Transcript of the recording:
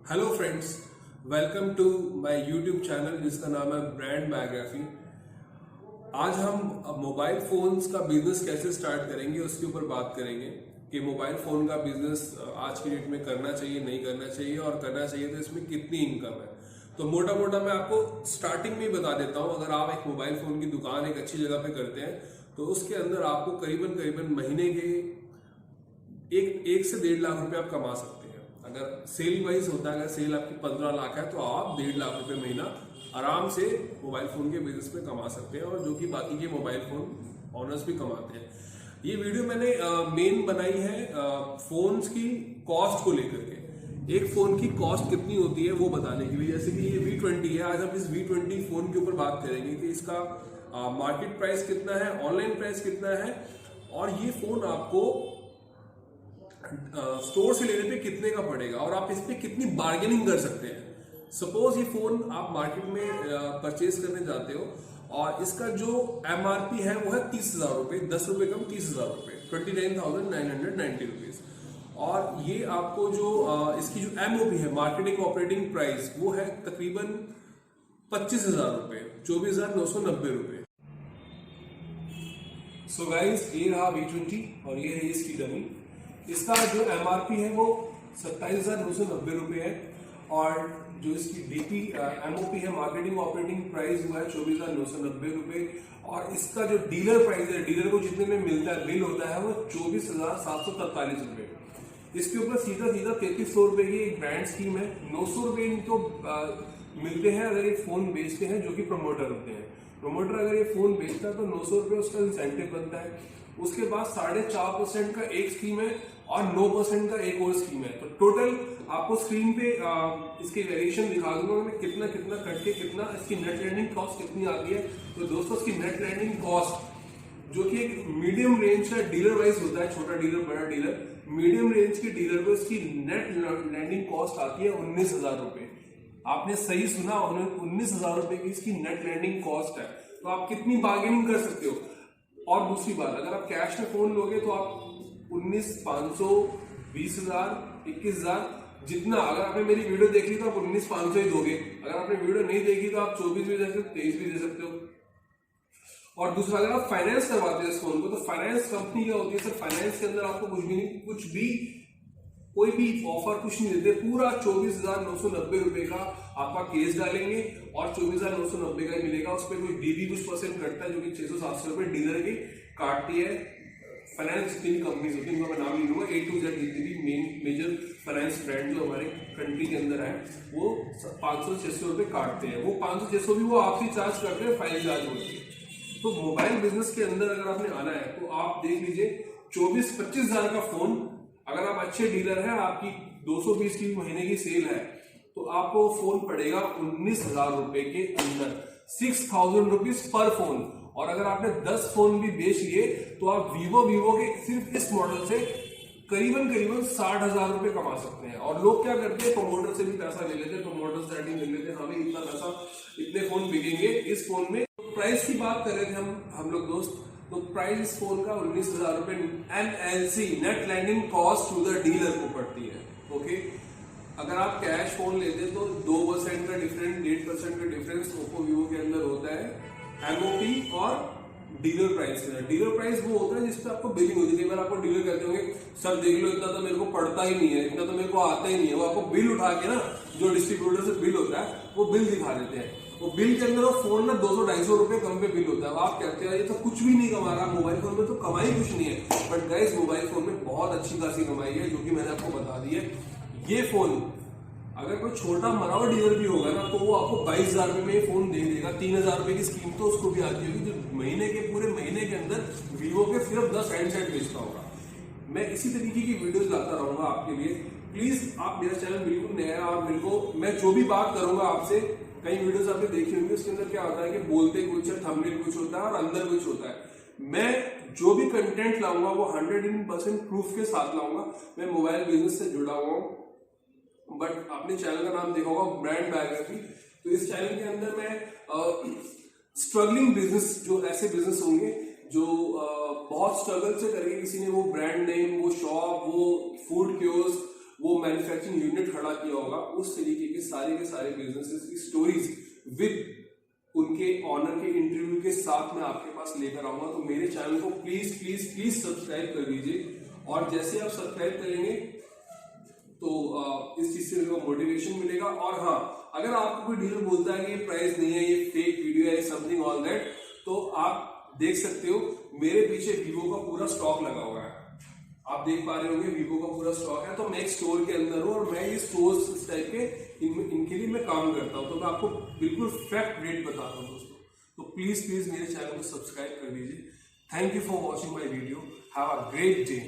Hello friends, welcome to my YouTube channel जिसका नाम है ब्रांड बायोग्राफी। आज हम मोबाइल फोन्स का बिजनेस कैसे स्टार्ट करेंगे उसके ऊपर बात करेंगे कि मोबाइल फोन का बिजनेस आज की डेट में करना चाहिए नहीं करना चाहिए, और करना चाहिए तो इसमें कितनी इनकम है। तो मोटा मोटा मैं आपको स्टार्टिंग में ही बता देता हूँ। अगर आप एक मोबाइल फोन की दुकान एक अच्छी जगह पे करते हैं तो उसके अंदर आपको करीबन करीबन महीने के एक से 1.5 लाख रुपए आप कमा सकते हैं। अगर सेल वाइज होता है, अगर सेल आपकी 15 लाख है तो आप 1.5 लाख रुपए महीना आराम से मोबाइल फोन के बिजनेस में कमा सकते हैं, और जो कि बाकी के मोबाइल फोन ऑनर्स भी कमाते हैं। ये वीडियो मैंने मेन बनाई है फोन्स की कॉस्ट को लेकर के। एक फोन की कॉस्ट कितनी होती है वो बताने के लिए। जैसे कि ये V20 है, आज हम इस V20 फोन के ऊपर बात करेंगे कि इसका मार्केट प्राइस कितना है, ऑनलाइन प्राइस कितना है, और ये फोन आपको स्टोर से लेने पे कितने का पड़ेगा, और आप इस पे कितनी बार्गेनिंग कर सकते हैं। सपोज ये फोन आप मार्केट में परचेज करने जाते हो और इसका जो MRP है वो है 30,000 रुपए, 10 रुपए कम 30,000 रुपए, 29,990 रुपीज। और ये आपको जो इसकी जो MOP है, मार्केटिंग ऑपरेटिंग प्राइस, वो है तकरीबन 25,000 रुपए, 24,990 रुपए। सो गाइस, ये रहा V20 और ये है इसकी डमी। इसका जो MRP है वो 27,990 रुपए है, और जो इसकी DP MOP है, मार्केटिंग ऑपरेटिंग प्राइस, वो है 24,990 रुपए। और इसका जो डीलर प्राइस है, डीलर को जितने में मिलता है, बिल होता है, वो 24,743 रुपए। इसके ऊपर सीधा सीधा 3300 रुपए की एक ब्रांड स्कीम है। 900 रुपए इनको मिलते हैं अगर ये फोन बेचते हैं, जो कि प्रमोटर होते हैं। प्रमोटर अगर ये फोन बेचता है तो 900 रुपए उसका इंसेंटिव बनता है। उसके बाद 4.5% का एक स्कीम है और 9% का एक और स्कीम है। तो टोटल आपको स्क्रीन पे इसके वेरिएशन दिखा दूंगा मैं, कितना कितना कट के कितना इसकी नेट लैंडिंग कॉस्ट कितनी आती है। तो दोस्तों, इसकी नेट लैंडिंग कॉस्ट जो कि एक मीडियम रेंज का डीलर वाइज होता है, छोटा डीलर बड़ा डीलर, मीडियम रेंज के डीलर को इसकी नेट लैंडिंग कॉस्ट आती है 19,000 रुपए। आपने सही सुना, 19,000 रुपए की इसकी नेट लैंडिंग कॉस्ट है। तो आप कितनी बार्गेनिंग कर सकते हो। और दूसरी बात, अगर आप कैश में फोन लोगे तो आप 19,500, 20,000, 21,000 जितना, अगर आपने मेरी वीडियो देख ली तो आप 19,500 ही दोगे। अगर आपने वीडियो नहीं देखी तो आप 24 भी दे सकते हो, 23 भी दे सकते हो। और दूसरा, अगर आप फाइनेंस करवाते हैं इस फोन को, तो फाइनेंस कंपनी क्या होती है सर, फाइनेंस के अंदर आपको कुछ भी नहीं, कुछ भी कोई भी ऑफर कुछ नहीं देते। पूरा 24,990 रुपए का आपका केस डालेंगे और 24,990 का मिलेगा। उस पर कोई DB कुछ परसेंट कटता है, जो कि 600-700 रुपए डीलर की काटती है फाइनेंस जितनी भी कंपनीज होती है, उनका मैं नाम नहीं लूंगा। A to Z जितनी भी मेजर फाइनेंस ब्रांड जो हमारे कंट्री के अंदर है, वो 500-600 रुपए काटते हैं। वो 500-600 भी वो आपसे चार्ज करते हैं, फाइल चार्ज होती है। तो मोबाइल बिजनेस के अंदर अगर आपने आना है तो आप देख लीजिए, 24-25 हजार का फोन, अगर आप अच्छे डीलर हैं, आपकी 200 पीस की महीने की सेल है, तो आपको फोन पड़ेगा 19,000 रुपए के अंदर, 6,000 रुपीज पर फोन। और अगर आपने 10 फोन भी बेच लिए तो आप वीवो के सिर्फ इस मॉडल से करीबन 60,000 रुपए कमा सकते हैं। और लोग क्या करते हैं, प्रमोटर से भी पैसा ले लेते हैं, प्रमोटर सेटिंग ले लेते हैं, हमें इतना पैसा, इतने फोन बिकेंगे इस फोन में। प्राइस की बात कर रहे थे हम लोग दोस्त, तो प्राइस इस फोन का 19,000 रुपए NLC, net landing cost to the dealer को पड़ती है। ओके, अगर आप कैश फोन लेते तो 2% का डिफरेंस, 1.5% का डिफरेंस ओप्पो वीवो के अंदर होता है MOP और डीलर प्राइस के अंदर। डीलर प्राइस वो होता है जिसपे आपको बिलिंग होती है। कई बार आपको डीलर कहते होंगे, सर देख लो, इतना तो मेरे को पड़ता ही नहीं है, इतना तो मेरे को आता ही नहीं है। वो आपको बिल उठा के ना, जो डिस्ट्रीब्यूटर से बिल होता है, वो बिल दिखा देते हैं। वो बिल के अंदर वो फोन ना 200-250 रुपए कम पे बिल होता है। आप कहते हैं ये तो कुछ भी नहीं कमा रहा, मोबाइल फोन में तो कमाई कुछ नहीं है। बट गाइस, मोबाइल फोन में बहुत अच्छी खासी कमाई है, जो कि मैंने आपको बता दी है। ये फोन अगर कोई छोटा मरावा डीलर भी होगा ना, तो वो आपको 22,000 रुपए में फोन दे देगा। 3,000 रुपए की स्कीम तो उसको भी आती होगी, जो महीने के पूरे महीने के अंदर वीवो के सिर्फ 10 हैंडसेट बेचता होगा। मैं इसी तरीके की वीडियोस लाता रहूंगा आपके लिए। प्लीज, आप मेरा चैनल बिल्कुल नया है, और मेरे को, मैं जो भी बात करूंगा आपसे, कई वीडियोस आपने देखी होंगी, उसके अंदर क्या होता है कि बोलते कुछ है, थंबनेल कुछ होता है और अंदर कुछ होता है। मैं जो भी कंटेंट लाऊंगा वो 100% प्रूफ के साथ लाऊंगा। मैं मोबाइल बिजनेस से जुड़ा हुआ हूँ, बट आपने चैनल का नाम देखा होगा ब्रांड बायोग्राफी। तो इस चैनल के अंदर मैं स्ट्रगलिंग बिजनेस, जो ऐसे बिजनेस होंगे जो बहुत स्ट्रगल से करके किसी ने वो ब्रांड नेम, वो शॉप, वो फूड कियोस्क, वो मैन्युफैक्चरिंग यूनिट खड़ा किया होगा, उस तरीके के सारे बिजनेसेस की स्टोरीज विद उनके ऑनर के इंटरव्यू के साथ मैं आपके पास लेकर आऊंगा। तो मेरे चैनल को प्लीज प्लीज प्लीज सब्सक्राइब कर दीजिए, और जैसे आप सब्सक्राइब करेंगे तो इस चीज से मेरे को मोटिवेशन मिलेगा। और हाँ, अगर आपको कोई डीलर बोलता है कि ये प्राइस नहीं है, ये फेक वीडियो है, समथिंग ऑल दैट, तो आप देख सकते हो मेरे पीछे वीवो का पूरा स्टॉक लगा हुआ है, आप देख पा रहे होंगे वीवो का पूरा स्टॉक है। तो मैं एक स्टोर के अंदर हूँ और मैं ये स्टोर्स इस टाइप के इनके लिए मैं काम करता हूँ, तो मैं आपको बिल्कुल फैक्ट रेट बताता हूँ दोस्तों। तो प्लीज प्लीज मेरे चैनल को सब्सक्राइब कर दीजिए। Thank you for watching my video, have a great day.